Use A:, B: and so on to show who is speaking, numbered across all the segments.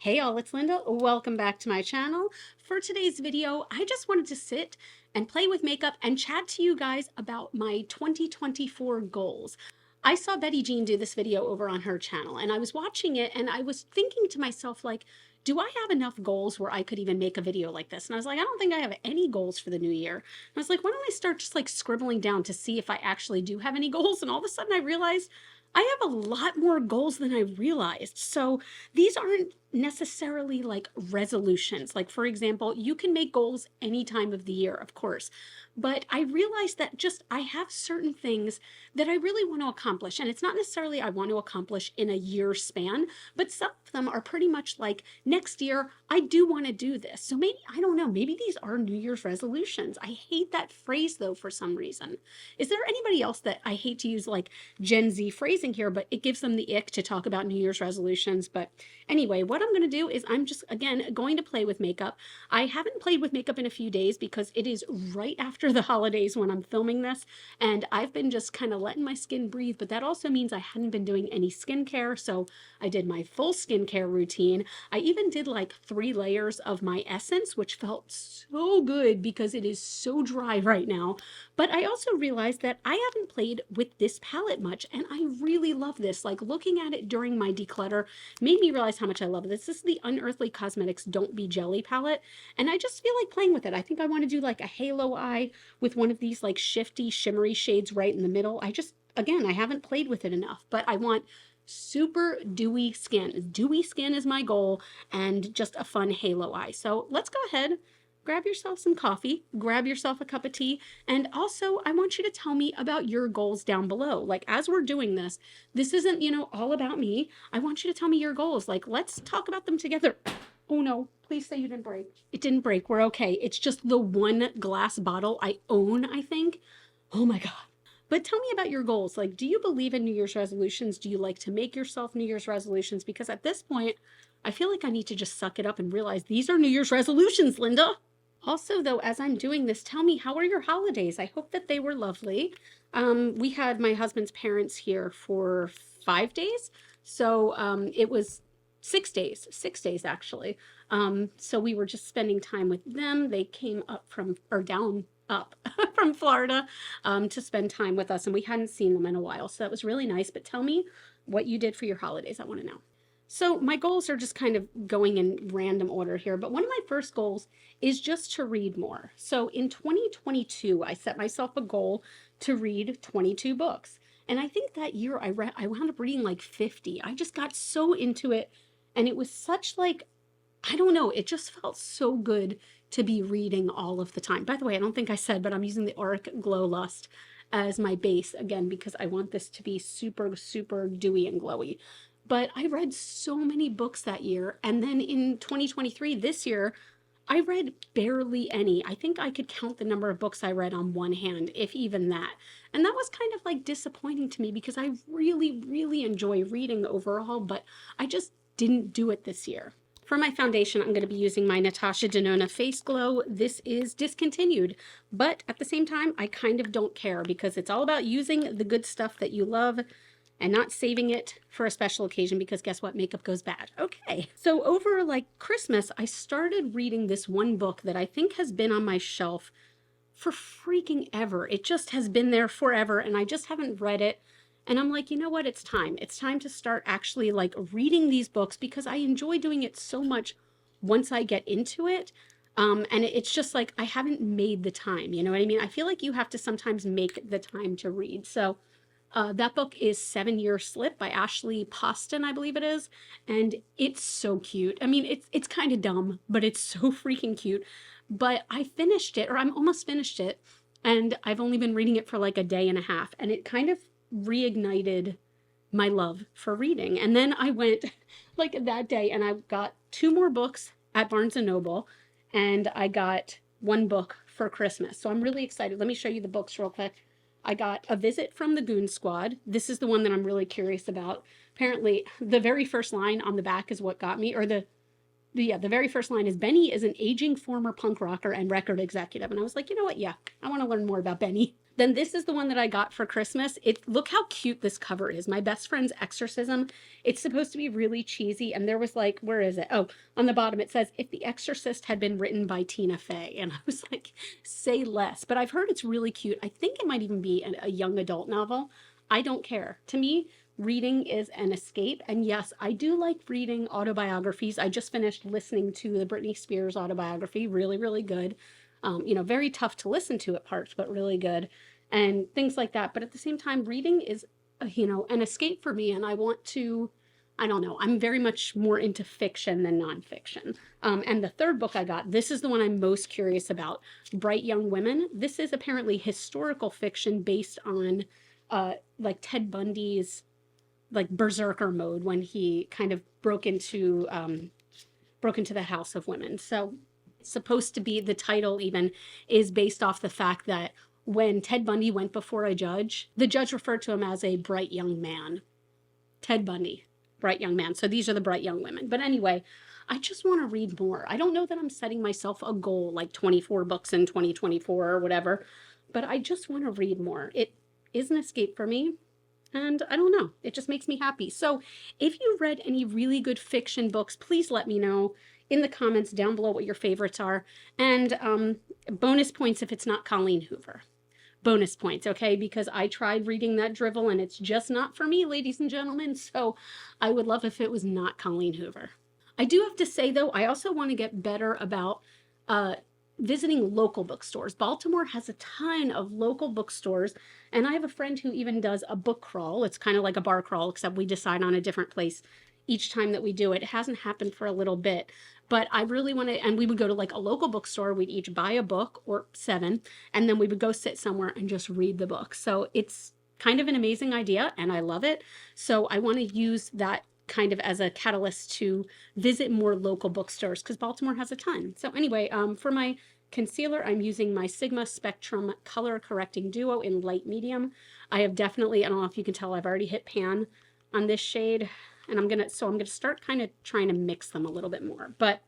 A: Hey all, it's Linda. Welcome back to my channel. For today's video, I just wanted to sit and play with makeup and chat to you guys about my 2024 goals. I saw Betty Jean do this video over on her channel and I was watching it and I was thinking to myself like, do I have enough goals where I could even make a video like this? And I was like, I don't think I have any goals for the new year. And I was like, why don't I start just like scribbling down to see if I actually do have any goals? And all of a sudden I realized I have a lot more goals than I realized. So these aren't necessarily like resolutions. Like, for example, you can make goals any time of the year, of course. But I realized that just I have certain things that I really want to accomplish. And it's not necessarily I want to accomplish in a year span, but some of them are pretty much like next year, I do want to do this. So maybe, I don't know, maybe these are New Year's resolutions. I hate that phrase though for some reason. Is there anybody else that I hate to use like Gen Z phrasing here, but it gives them the ick to talk about New Year's resolutions? But anyway, what I'm going to do is I'm just, again, going to play with makeup. I haven't played with makeup in a few days because it is right after the holidays when I'm filming this, and I've been just kind of letting my skin breathe, but that also means I hadn't been doing any skincare, so I did my full skincare routine. I even did like 3 layers of my essence, which felt so good because it is so dry right now. But I also realized that I haven't played with this palette much, and I really love this. Like, looking at it during my declutter made me realize how much I love this. This is the Unearthly Cosmetics Don't Be Jelly palette, and I just feel like playing with it. I think I want to do like a halo eye with one of these like shifty, shimmery shades right in the middle. Again, I haven't played with it enough, but I want super dewy skin. Dewy skin is my goal, and just a fun halo eye. So let's go ahead, grab yourself some coffee, grab yourself a cup of tea, and also I want you to tell me about your goals down below. Like, as we're doing this, this isn't, all about me. I want you to tell me your goals. Like, let's talk about them together. Oh no, please say you didn't break. It didn't break. We're okay. It's just the one glass bottle I own, I think. Oh my God. But tell me about your goals. Like, do you believe in New Year's resolutions? Do you like to make yourself New Year's resolutions? Because at this point, I feel like I need to just suck it up and realize these are New Year's resolutions, Linda. Also, though, as I'm doing this, tell me, how are your holidays? I hope that they were lovely. We had my husband's parents here for 5 days. So it was 6 days actually. So we were just spending time with them. They came up from, or down, up from Florida to spend time with us, and we hadn't seen them in a while. So that was really nice. But tell me what you did for your holidays. I want to know. So my goals are just kind of going in random order here, but one of my first goals is just to read more. So in 2022, I set myself a goal to read 22 books. And I think that year I wound up reading like 50. I just got so into it, and it was such like, I don't know, it just felt so good to be reading all of the time. By the way, I don't think I said, but I'm using the Auric Glow Lust as my base again because I want this to be super, super dewy and glowy. But I read so many books that year. And then in 2023, this year, I read barely any. I think I could count the number of books I read on one hand, if even that. And that was kind of like disappointing to me because I really, really enjoy reading overall, but I just didn't do it this year. For my foundation, I'm going to be using my Natasha Denona Face Glow. This is discontinued, but at the same time, I kind of don't care because it's all about using the good stuff that you love and not saving it for a special occasion because guess what? Makeup goes bad. Okay. So over like Christmas, I started reading this one book that I think has been on my shelf for freaking ever. It just has been there forever and I just haven't read it. And I'm like, you know what? It's time. It's time to start actually like reading these books because I enjoy doing it so much once I get into it. And it's just like, I haven't made the time, you know what I mean? I feel like you have to sometimes make the time to read. So that book is 7 Year Slip by Ashley Poston, I believe it is. And it's so cute. I mean, it's kind of dumb, but it's so freaking cute. But I finished it, or I'm almost finished it. And I've only been reading it for like a day and a half. And it kind of reignited my love for reading. And then I went like that day and I got 2 more books at Barnes & Noble. And I got 1 book for Christmas. So I'm really excited. Let me show you the books real quick. I got A Visit from the Goon Squad. This is the one that I'm really curious about. Apparently, the very first line on the back is what got me, or the very first line is, Benny is an aging former punk rocker and record executive. And I was like, you know what? Yeah, I want to learn more about Benny. Then this is the one that I got for Christmas. Look how cute this cover is. My best friend's exorcism. It's supposed to be really cheesy, and there was like, where is it? Oh, on the bottom it says, "If The Exorcist had been written by Tina Fey." And I was like, say less. But I've heard it's really cute. I think it might even be a young adult novel. I don't care. To me, reading is an escape. And yes, I do like reading autobiographies. I just finished listening to the Britney Spears autobiography. Really, really good. Very tough to listen to at parts, but really good, and things like that. But at the same time, reading is, an escape for me, and I don't know, I'm very much more into fiction than nonfiction. And the third book I got, this is the one I'm most curious about, Bright Young Women. This is apparently historical fiction based on like Ted Bundy's like berserker mode when he kind of broke into the House of Women. So it's supposed to be, the title even is based off the fact that when Ted Bundy went before a judge, the judge referred to him as a bright young man. Ted Bundy, bright young man. So these are the bright young women. But anyway, I just want to read more. I don't know that I'm setting myself a goal like 24 books in 2024 or whatever, but I just want to read more. It is an escape for me. And I don't know, it just makes me happy. So if you read any really good fiction books, please let me know in the comments down below what your favorites are. And bonus points if it's not Colleen Hoover. Bonus points, okay? Because I tried reading that drivel and it's just not for me, ladies and gentlemen. So I would love if it was not Colleen Hoover. I do have to say, though, I also want to get better about visiting local bookstores. Baltimore has a ton of local bookstores, and I have a friend who even does a book crawl. It's kind of like a bar crawl, except we decide on a different place each time that we do it. It hasn't happened for a little bit, but I really want to, and we would go to like a local bookstore, we'd each buy a book or 7, and then we would go sit somewhere and just read the book. So it's kind of an amazing idea, and I love it. So I want to use that kind of as a catalyst to visit more local bookstores because Baltimore has a ton. So anyway, for my concealer, I'm using my Sigma Spectrum Color Correcting Duo in light medium. I have definitely, I don't know if you can tell, I've already hit pan on this shade, and I'm gonna start kind of trying to mix them a little bit more. But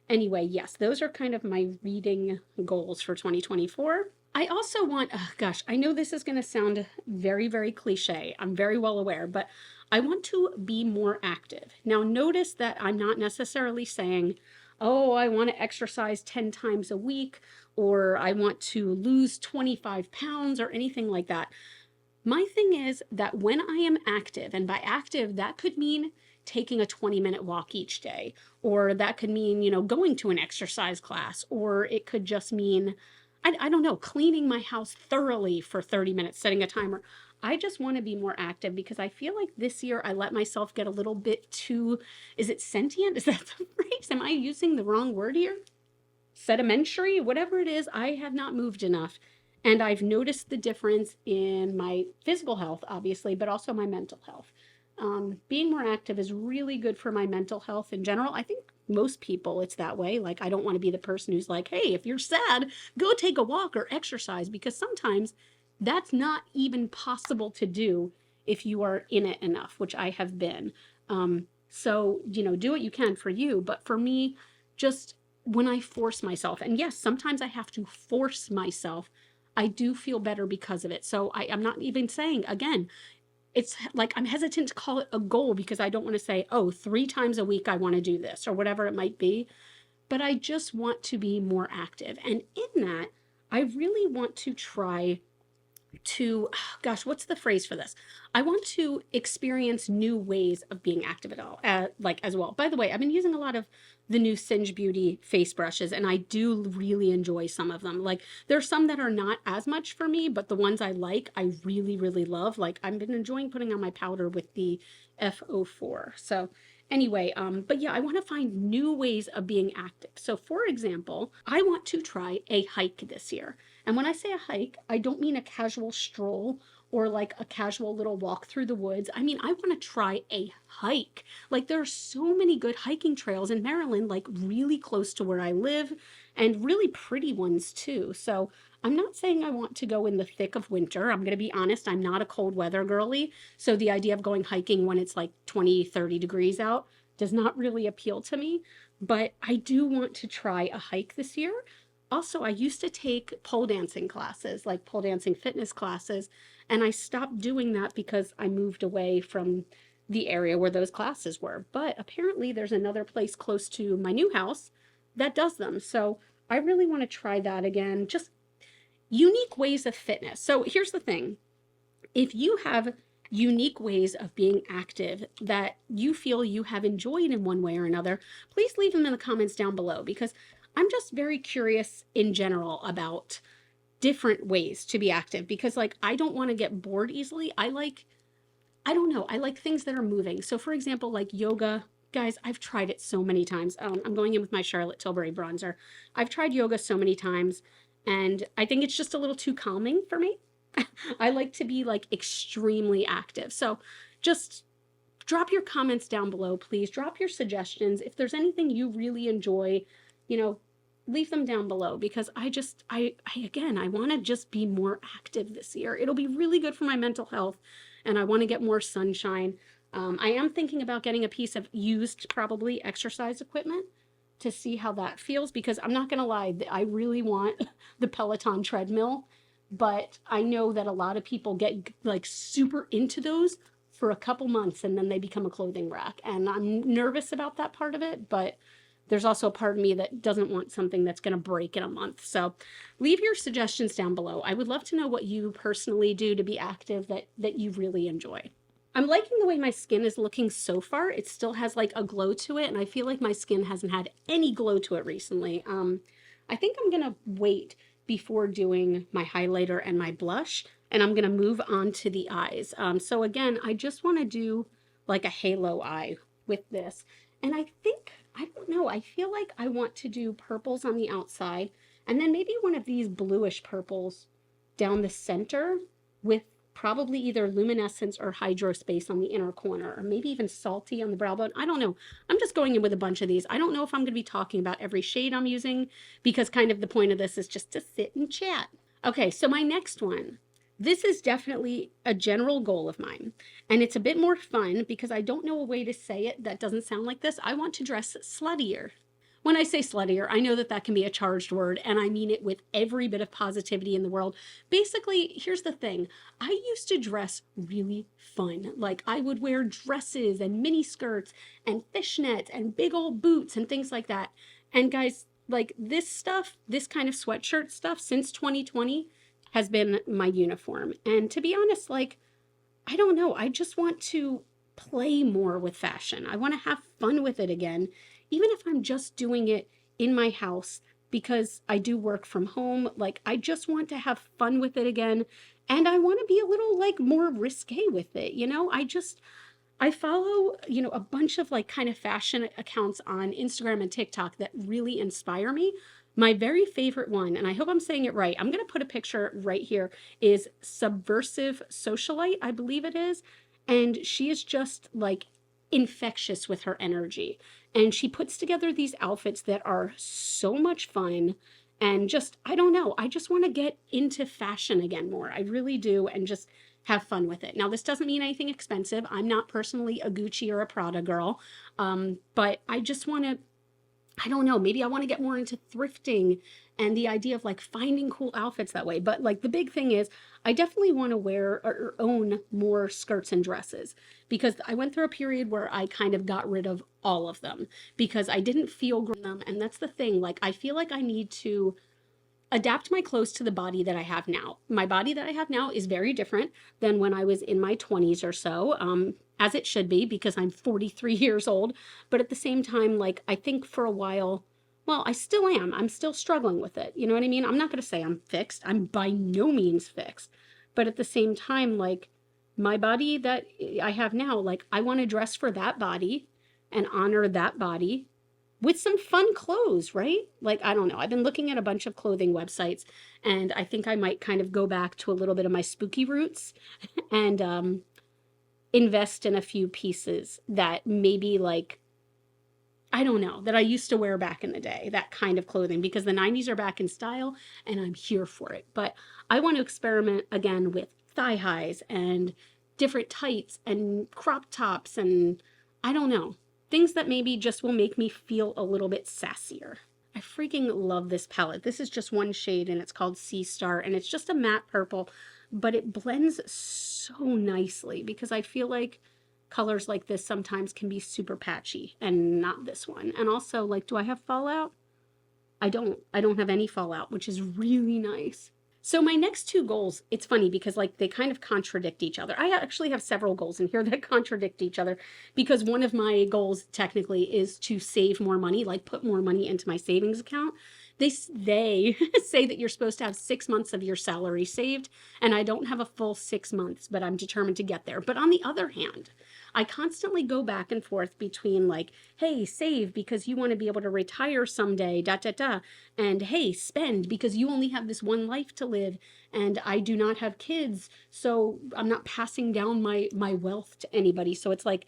A: anyway, yes, those are kind of my reading goals for 2024. I also want, oh gosh, I know this is going to sound very, very cliche. I'm very well aware, but I want to be more active. Now, notice that I'm not necessarily saying, oh, I want to exercise 10 times a week, or I want to lose 25 pounds or anything like that. My thing is that when I am active, and by active, that could mean taking a 20-minute walk each day, or that could mean, going to an exercise class, or it could just mean, I don't know, cleaning my house thoroughly for 30 minutes, setting a timer. I just want to be more active because I feel like this year I let myself get a little bit too, is it sentient? Is that the phrase? Am I using the wrong word here? Sedimentary? Whatever it is, I have not moved enough. And I've noticed the difference in my physical health, obviously, but also my mental health. Being more active is really good for my mental health in general. I think most people, it's that way. Like, I don't want to be the person who's like, hey, if you're sad, go take a walk or exercise, because sometimes that's not even possible to do if you are in it enough, which I have been. So, do what you can for you. But for me, just when I force myself, and yes, sometimes I have to force myself, I do feel better because of it. So I'm not even saying, again, it's like I'm hesitant to call it a goal because I don't want to say, oh, 3 times a week I want to do this or whatever it might be. But I just want to be more active. And in that, I really want to try to, gosh, what's the phrase for this? I want to experience new ways of being active at all, as well. By the way, I've been using a lot of the new Singe Beauty face brushes, and I do really enjoy some of them. Like, there's some that are not as much for me, but the ones I like, I really, really love. Like, I've been enjoying putting on my powder with the F04. So anyway, but yeah, I want to find new ways of being active. So for example, I want to try a hike this year. And when I say a hike, I don't mean a casual stroll or like a casual little walk through the woods. I mean, I want to try a hike. Like, there are so many good hiking trails in Maryland, like really close to where I live, and really pretty ones too. So I'm not saying I want to go in the thick of winter. I'm going to be honest, I'm not a cold weather girly. So the idea of going hiking when it's like 20, 30 degrees out does not really appeal to me. But I do want to try a hike this year. Also, I used to take pole dancing classes, like pole dancing fitness classes, and I stopped doing that because I moved away from the area where those classes were. But apparently, there's another place close to my new house that does them. So I really want to try that again. Just unique ways of fitness. So here's the thing, if you have unique ways of being active that you feel you have enjoyed in one way or another, please leave them in the comments down below, because I'm just very curious in general about different ways to be active, because like I don't want to get bored easily. I don't know, I like things that are moving. So for example, like yoga, guys, I've tried it so many times. I'm going in with my Charlotte Tilbury bronzer. I've tried yoga so many times, and I think it's just a little too calming for me. I like to be like extremely active. So just drop your comments down below, please. Drop your suggestions. If there's anything you really enjoy, you know, leave them down below, because again, I want to just be more active this year. It'll be really good for my mental health, and I want to get more sunshine. I am thinking about getting a piece of used, probably exercise equipment to see how that feels, because I'm not going to lie, I really want the Peloton treadmill, but I know that a lot of people get like super into those for a couple months and then they become a clothing rack. And I'm nervous about that part of it, but there's also a part of me that doesn't want something that's going to break in a month. So leave your suggestions down below. I would love to know what you personally do to be active that you really enjoy. I'm liking the way my skin is looking so far. It still has like a glow to it, and I feel like my skin hasn't had any glow to it recently. I think I'm gonna wait before doing my highlighter and my blush, and I'm gonna move on to the eyes. So again, I just want to do like a halo eye with this, and I think, I don't know, I feel like I want to do purples on the outside, and then maybe one of these bluish purples down the center with probably either luminescence or hydro space on the inner corner, or maybe even salty on the brow bone. I don't know. I'm just going in with a bunch of these. I don't know if I'm going to be talking about every shade I'm using, because kind of the point of this is just to sit and chat. Okay, so my next one. This is definitely a general goal of mine, and it's a bit more fun because I don't know a way to say it that doesn't sound like this. I want to dress sluttier. When I say sluttier, I know that that can be a charged word, and I mean it with every bit of positivity in the world. Basically, here's the thing. I used to dress really fun. Like, I would wear dresses and mini skirts and fishnets and big old boots and things like that. And guys, like this stuff, this kind of sweatshirt stuff since 2020 has been my uniform. And to be honest, like, I don't know, I just want to play more with fashion. I want to have fun with it again, even if I'm just doing it in my house, because I do work from home. Like, I just want to have fun with it again. And I want to be a little like more risque with it. You know, I follow, you know, a bunch of like kind of fashion accounts on Instagram and TikTok that really inspire me. My very favorite one, and I hope I'm saying it right, I'm going to put a picture right here, is Subversive Socialite, I believe it is. And she is just like infectious with her energy. And she puts together these outfits that are so much fun. And just, I don't know, I just want to get into fashion again more. I really do. And just have fun with it. Now, this doesn't mean anything expensive. I'm not personally a Gucci or a Prada girl. But I just want to, I don't know, maybe I want to get more into thrifting and the idea of like finding cool outfits that way. But like the big thing is, I definitely want to wear or own more skirts and dresses, because I went through a period where I kind of got rid of all of them because I didn't feel good in them. And that's the thing. Like, I feel like I need to adapt my clothes to the body that I have now. My body that I have now is very different than when I was in my 20s or so, as it should be, because I'm 43 years old. But at the same time, like, I think for a while, well, I still am. I'm still struggling with it. You know what I mean? I'm not going to say I'm fixed. I'm by no means fixed. But at the same time, like, my body that I have now, like, I want to dress for that body and honor that body with some fun clothes, right? Like, I don't know. I've been looking at a bunch of clothing websites, and I think I might kind of go back to a little bit of my spooky roots and invest in a few pieces that maybe, like, I don't know, that I used to wear back in the day, that kind of clothing, because the 90s are back in style and I'm here for it. But I want to experiment again with thigh highs and different tights and crop tops and I don't know, things that maybe just will make me feel a little bit sassier. I freaking love this palette. This is just one shade and it's called Sea Star, and it's just a matte purple, but it blends so nicely because I feel like colors like this sometimes can be super patchy, and not this one. And also, like, do I have fallout? I don't. I don't have any fallout, which is really nice. So my next two goals, it's funny because like they kind of contradict each other. I actually have several goals in here that contradict each other because one of my goals technically is to save more money, like put more money into my savings account. They say that you're supposed to have 6 months of your salary saved, and I don't have a full 6 months, but I'm determined to get there. But on the other hand, I constantly go back and forth between like, hey, save because you want to be able to retire someday, da da da, and hey, spend because you only have this one life to live, and I do not have kids, so I'm not passing down my wealth to anybody. So it's like,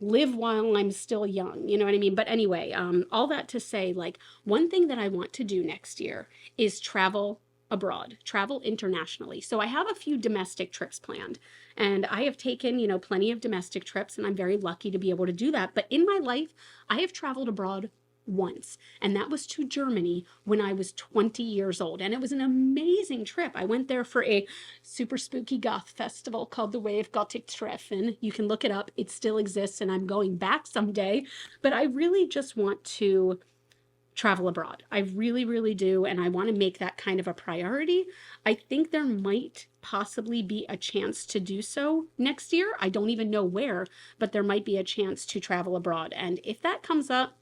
A: live while I'm still young, you know what I mean? But anyway, all that to say, like, one thing that I want to do next year is travel abroad, travel internationally. So I have a few domestic trips planned, and I have taken, you know, plenty of domestic trips, and I'm very lucky to be able to do that. But in my life, I have traveled abroad once, and that was to Germany when I was 20 years old, and it was an amazing trip. I went there for a super spooky goth festival called the Wave Gothic Treffen. You can look it up. It still exists, and I'm going back someday. But I really just want to travel abroad. I really, really do, and I want to make that kind of a priority. I think there might possibly be a chance to do so next year. I don't even know where, but there might be a chance to travel abroad. And if that comes up,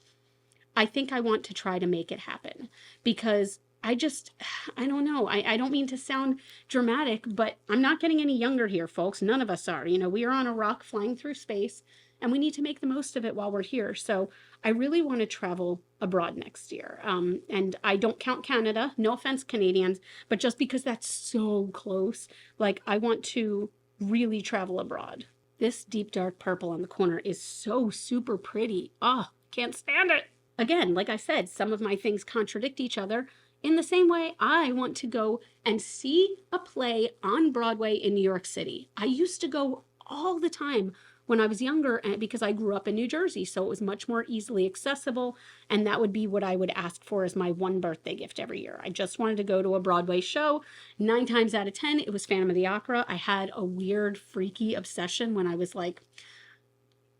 A: I think I want to try to make it happen because I just, I don't know. I don't mean to sound dramatic, but I'm not getting any younger here, folks. None of us are. You know, we are on a rock flying through space, and we need to make the most of it while we're here. So I really want to travel abroad next year. And I don't count Canada. No offense, Canadians, but just because that's so close, like I want to really travel abroad. This deep dark purple on the corner is so super pretty. Oh, can't stand it. Again, like I said, some of my things contradict each other. In the same way, I want to go and see a play on Broadway in New York City. I used to go all the time when I was younger because I grew up in New Jersey, so it was much more easily accessible, and that would be what I would ask for as my one birthday gift every year. I just wanted to go to a Broadway show. 9 times out of 10, it was Phantom of the Opera. I had a weird, freaky obsession when I was like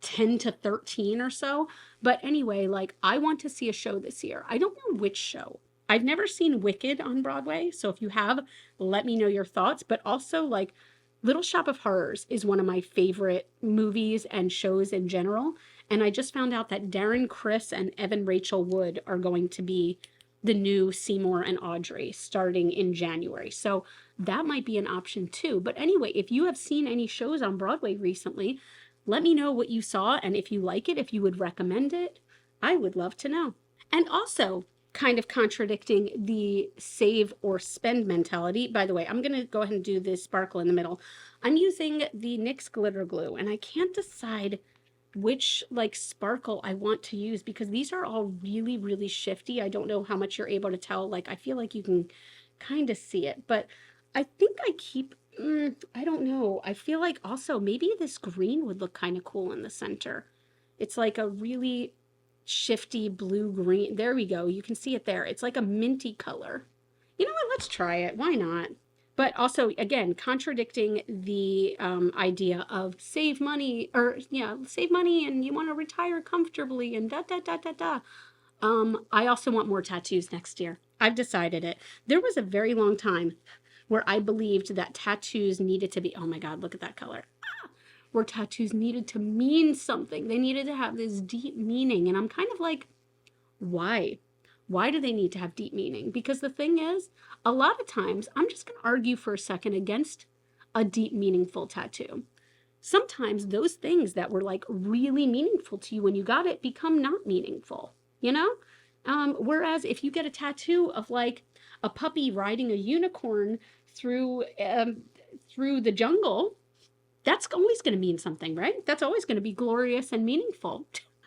A: 10 to 13 or so. But anyway, like I want to see a show this year. I don't know which show. I've never seen Wicked on Broadway. So if you have, let me know your thoughts. But also like Little Shop of Horrors is one of my favorite movies and shows in general. And I just found out that Darren Criss and Evan Rachel Wood are going to be the new Seymour and Audrey starting in January. So that might be an option too. But anyway, if you have seen any shows on Broadway recently, let me know what you saw and if you like it, if you would recommend it. I would love to know. And also, kind of contradicting the save or spend mentality. By the way, I'm going to go ahead and do this sparkle in the middle. I'm using the NYX glitter glue, and I can't decide which like sparkle I want to use because these are all really, really shifty. I don't know how much you're able to tell. Like, I feel like you can kind of see it, but I think I keep I don't know. I feel like also maybe this green would look kind of cool in the center. It's like a really shifty blue green. There we go. You can see it there. It's like a minty color. You know what? Let's try it. Why not? But also, again, contradicting the idea of save money or, yeah, save money and you want to retire comfortably and da da da da da. I also want more tattoos next year. I've decided it. There was a very long time where I believed that tattoos needed to be, oh my God, look at that color. Where tattoos needed to mean something. They needed to have this deep meaning. And I'm kind of like, why? Why do they need to have deep meaning? Because the thing is, a lot of times, I'm just going to argue for a second against a deep, meaningful tattoo. Sometimes those things that were like really meaningful to you when you got it become not meaningful, you know? Whereas if you get a tattoo of like a puppy riding a unicorn through the jungle, that's always going to mean something, right? That's always going to be glorious and meaningful.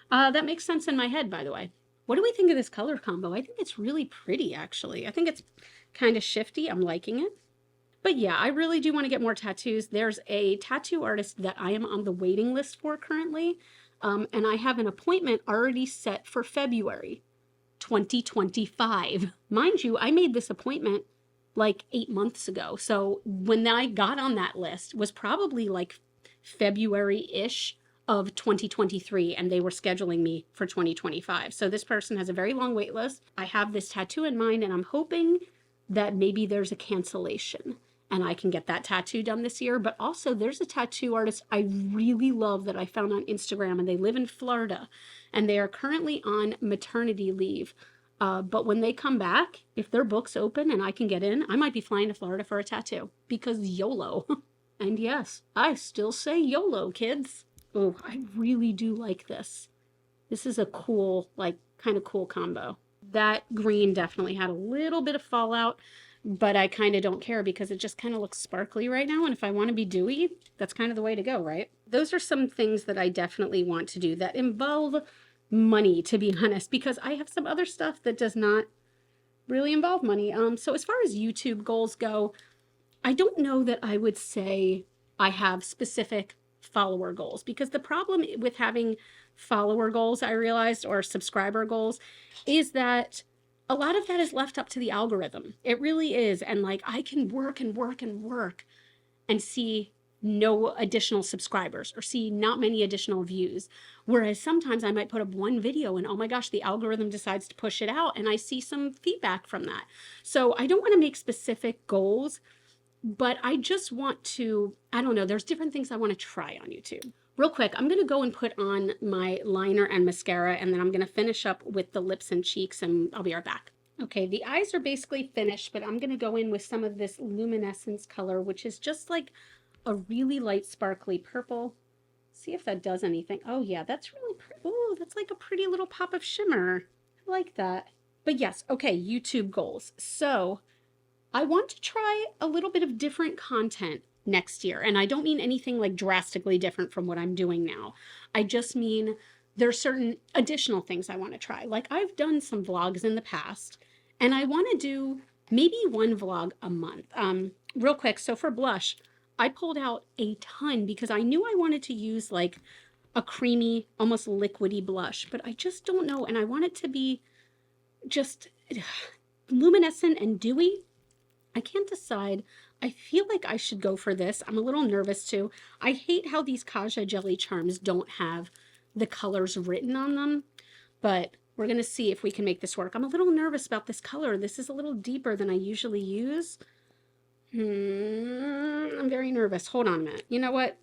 A: That makes sense in my head, by the way. What do we think of this color combo? I think it's really pretty, actually. I think it's kind of shifty. I'm liking it. But yeah, I really do want to get more tattoos. There's a tattoo artist that I am on the waiting list for currently, and I have an appointment already set for February. 2025. Mind you, I made this appointment like 8 months ago. So when I got on that list was probably like February-ish of 2023, and they were scheduling me for 2025. So this person has a very long wait list. I have this tattoo in mind, and I'm hoping that maybe there's a cancellation and I can get that tattoo done this year. But also there's a tattoo artist I really love that I found on Instagram, and they live in Florida, and they are currently on maternity leave. But when they come back, if their book's open and I can get in, I might be flying to Florida for a tattoo because YOLO. And yes, I still say YOLO, kids. Oh, I really do like this. This is a cool, like, kind of cool combo. That green definitely had a little bit of fallout, but I kind of don't care because it just kind of looks sparkly right now. And if I want to be dewy, that's kind of the way to go, right? Those are some things that I definitely want to do that involve money, to be honest, because I have some other stuff that does not really involve money. So as far as YouTube goals go, I don't know that I would say I have specific follower goals, because the problem with having follower goals, I realized, or subscriber goals, is that a lot of that is left up to the algorithm. It really is. And like, I can work and work and work and see no additional subscribers or see not many additional views. Whereas sometimes I might put up one video and oh my gosh, the algorithm decides to push it out and I see some feedback from that. So I don't want to make specific goals, but I just want to, I don't know, there's different things I want to try on YouTube. Real quick, I'm going to go and put on my liner and mascara, and then I'm going to finish up with the lips and cheeks, and I'll be right back. Okay, the eyes are basically finished, but I'm going to go in with some of this luminescence color, which is just like a really light sparkly purple. See if that does anything. Oh yeah, that's really pretty. Oh, that's like a pretty little pop of shimmer. I like that. But yes, okay, YouTube goals. So I want to try a little bit of different content next year. And I don't mean anything like drastically different from what I'm doing now. I just mean there's certain additional things I want to try. Like I've done some vlogs in the past, and I want to do maybe one vlog a month. Real quick, so for blush, I pulled out a ton because I knew I wanted to use like a creamy, almost liquidy blush, but I just don't know. And I want it to be just luminescent and dewy. I can't decide. I feel like I should go for this. I'm a little nervous too. I hate how these Kaja Jelly Charms don't have the colors written on them, but we're going to see if we can make this work. I'm a little nervous about this color. This is a little deeper than I usually use. I'm very nervous. Hold on a minute. You know what?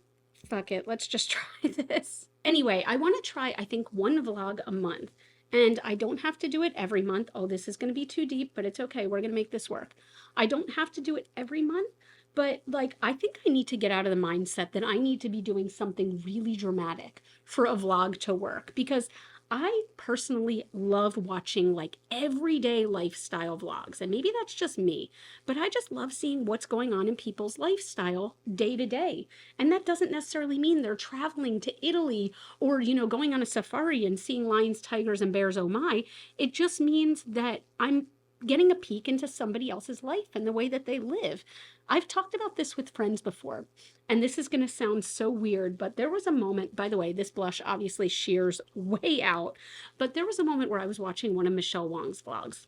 A: Fuck it. Let's just try this. Anyway, I want to try, I think, one vlog a month. And I don't have to do it every month. Oh, this is going to be too deep, but it's okay. We're going to make this work. I don't have to do it every month, but like, I think I need to get out of the mindset that I need to be doing something really dramatic for a vlog to work, because I personally love watching like everyday lifestyle vlogs. And maybe that's just me, but I just love seeing what's going on in people's lifestyle day to day. And that doesn't necessarily mean they're traveling to Italy or, you know, going on a safari and seeing lions, tigers, and bears, oh my. It just means that I'm getting a peek into somebody else's life and the way that they live. I've talked about this with friends before, and this is going to sound so weird, but there was a moment, by the way, this blush obviously shears way out, but there was a moment where I was watching one of Michelle Wong's vlogs,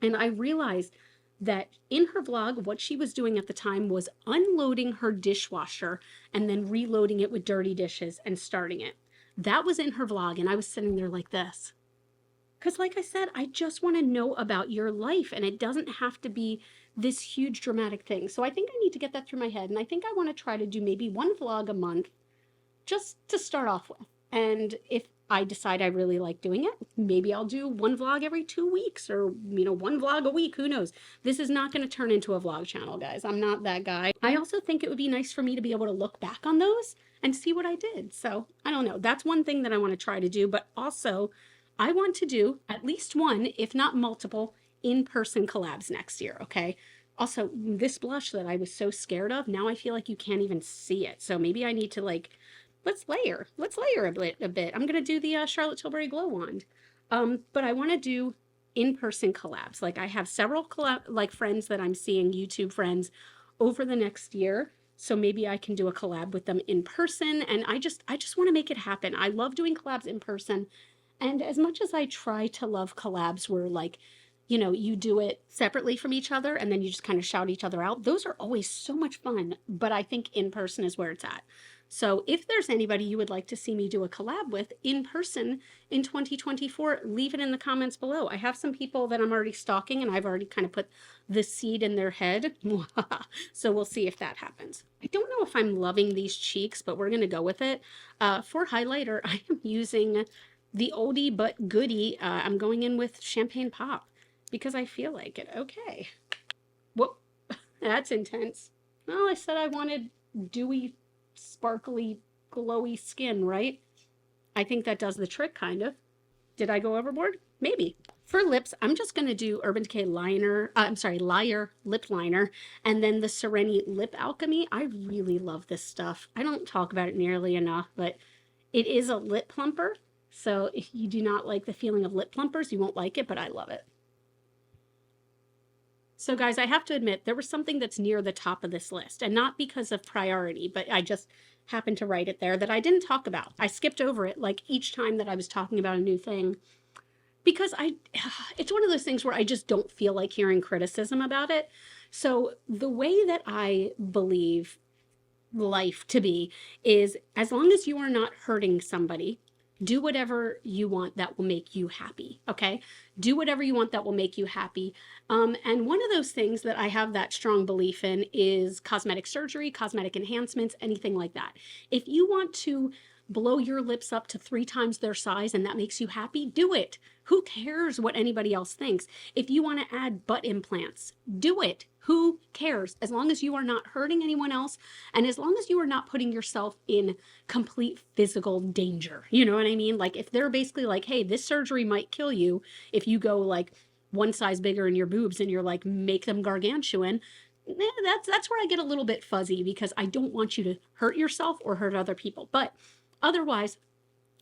A: and I realized that in her vlog, what she was doing at the time was unloading her dishwasher and then reloading it with dirty dishes and starting it. That was in her vlog, and I was sitting there like this. Because like I said, I just want to know about your life, and it doesn't have to be this huge dramatic thing. So I think I need to get that through my head, and I think I want to try to do maybe one vlog a month just to start off with. And if I decide I really like doing it, maybe I'll do one vlog every 2 weeks, or, you know, one vlog a week. Who knows? This is not going to turn into a vlog channel, guys. I'm not that guy. I also think it would be nice for me to be able to look back on those and see what I did. So I don't know. That's one thing that I want to try to do, but also I want to do at least one, if not multiple, in-person collabs next year, okay? Also, this blush that I was so scared of, now I feel like you can't even see it. So maybe I need to like, let's layer a bit. I'm going to do the Charlotte Tilbury Glow Wand. But I want to do in-person collabs. Like I have several friends that I'm seeing, YouTube friends, over the next year. So maybe I can do a collab with them in person. And I just want to make it happen. I love doing collabs in person. And as much as I try to love collabs where like, you know, you do it separately from each other and then you just kind of shout each other out, those are always so much fun. But I think in person is where it's at. So if there's anybody you would like to see me do a collab with in person in 2024, leave it in the comments below. I have some people that I'm already stalking and I've already kind of put the seed in their head. So we'll see if that happens. I don't know if I'm loving these cheeks, but we're going to go with it. For highlighter, I am using the oldie but goodie. I'm going in with Champagne Pop because I feel like it. Okay. Whoop. That's intense. Well, I said I wanted dewy, sparkly, glowy skin, right? I think that does the trick, kind of. Did I go overboard? Maybe. For lips, I'm just going to do Urban Decay liner, Liar lip liner, and then the Sereni Lip Alchemy. I really love this stuff. I don't talk about it nearly enough, but it is a lip plumper. So if you do not like the feeling of lip plumpers, you won't like it, but I love it. So guys, I have to admit, there was something that's near the top of this list, and not because of priority, but I just happened to write it there that I didn't talk about. I skipped over it like each time that I was talking about a new thing because it's one of those things where I just don't feel like hearing criticism about it. So the way that I believe life to be is as long as you are not hurting somebody, do whatever you want that will make you happy. Okay. Do whatever you want that will make you happy. And one of those things that I have that strong belief in is cosmetic surgery, cosmetic enhancements, anything like that. If you want to blow your lips up to 3 times their size and that makes you happy, do it. Who cares what anybody else thinks? If you want to add butt implants, do it. Who cares? As long as you are not hurting anyone else and as long as you are not putting yourself in complete physical danger. You know what I mean? Like if they're basically like, hey, this surgery might kill you if you go like one size bigger in your boobs and you're like, make them gargantuan. That's where I get a little bit fuzzy because I don't want you to hurt yourself or hurt other people. But otherwise,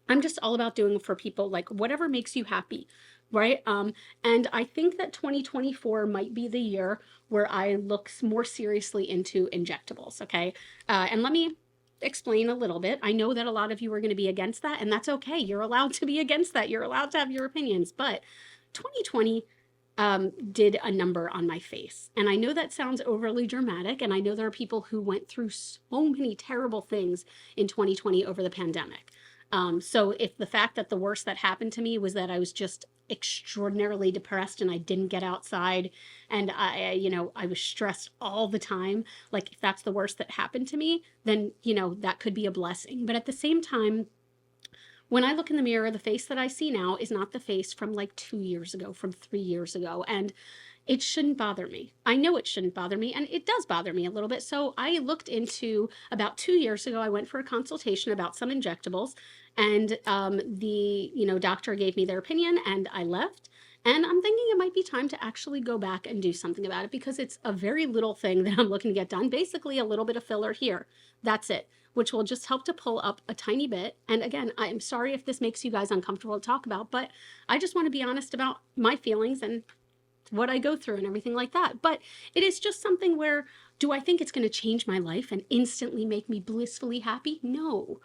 A: I'm just all about doing for people like whatever makes you happy, right? And I think that 2024 might be the year where I look more seriously into injectables, okay? And let me explain a little bit. I know that a lot of you are going to be against that, and that's okay. You're allowed to be against that. You're allowed to have your opinions, but 2020 did a number on my face. And I know that sounds overly dramatic, and I know there are people who went through so many terrible things in 2020 over the pandemic. So if the fact that the worst that happened to me was that I was just extraordinarily depressed and I didn't get outside and I was stressed all the time, like if that's the worst that happened to me, then, that could be a blessing. But at the same time, when I look in the mirror, the face that I see now is not the face from like 2 years ago, from 3 years ago. And it shouldn't bother me. I know it shouldn't bother me, and it does bother me a little bit. So I looked into about 2 years ago, I went for a consultation about some injectables, and the doctor gave me their opinion, and I left. And I'm thinking it might be time to actually go back and do something about it because it's a very little thing that I'm looking to get done. Basically, a little bit of filler here. That's it, which will just help to pull up a tiny bit. And again, I'm sorry if this makes you guys uncomfortable to talk about, but I just want to be honest about my feelings and what I go through and everything like that. But it is just something where, do I think it's going to change my life and instantly make me blissfully happy? No.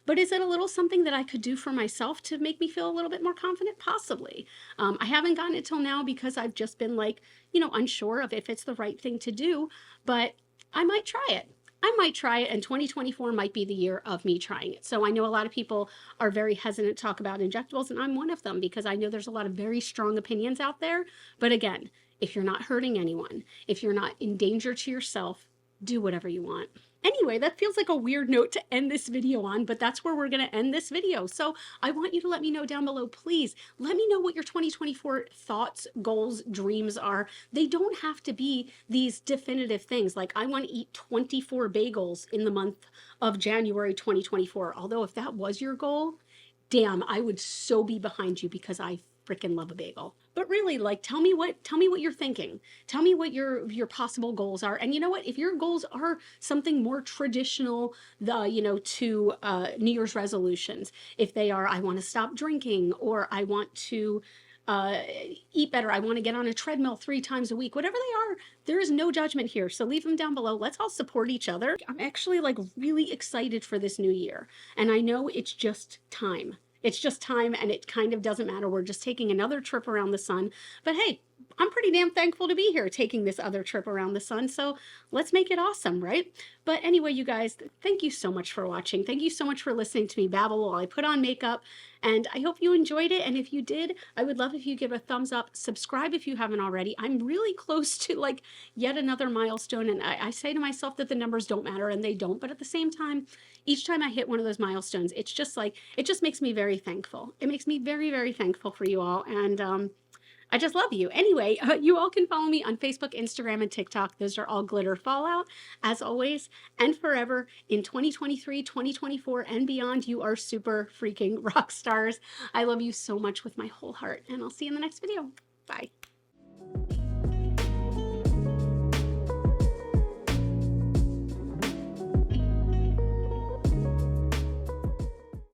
A: But is it a little something that I could do for myself to make me feel a little bit more confident? Possibly. I haven't gotten it till now because I've just been like, unsure of if it's the right thing to do, but I might try it. And 2024 might be the year of me trying it. So I know a lot of people are very hesitant to talk about injectables, and I'm one of them because I know there's a lot of very strong opinions out there. But again, if you're not hurting anyone, if you're not in danger to yourself, do whatever you want. Anyway, that feels like a weird note to end this video on, but that's where we're going to end this video. So I want you to let me know down below, please. Let me know what your 2024 thoughts, goals, dreams are. They don't have to be these definitive things. Like I want to eat 24 bagels in the month of January 2024. Although if that was your goal, damn, I would so be behind you because I freaking love a bagel. But really, like, tell me what you're thinking. Tell me what your possible goals are. And you know what? If your goals are something more traditional, to New Year's resolutions, if they are, I want to stop drinking, or I want to eat better, I want to get on a treadmill 3 times a week, whatever they are, there is no judgment here. So leave them down below. Let's all support each other. I'm actually like really excited for this new year. And I know it's just time. it's just time, and it kind of doesn't matter. We're just taking another trip around the sun. But hey, I'm pretty damn thankful to be here taking this other trip around the sun. So let's make it awesome, right? But anyway, you guys, thank you so much for watching. Thank you so much for listening to me babble while I put on makeup. And I hope you enjoyed it. And if you did, I would love if you give a thumbs up, subscribe if you haven't already. I'm really close to like yet another milestone. And I say to myself that the numbers don't matter, and they don't. But at the same time, each time I hit one of those milestones, it's just like, it just makes me very thankful. It makes me very, very thankful for you all. And I just love you. Anyway, you all can follow me on Facebook, Instagram, and TikTok. Those are all GlitterFallout, as always, and forever. In 2023, 2024, and beyond, you are super freaking rock stars. I love you so much with my whole heart, and I'll see you in the next video. Bye.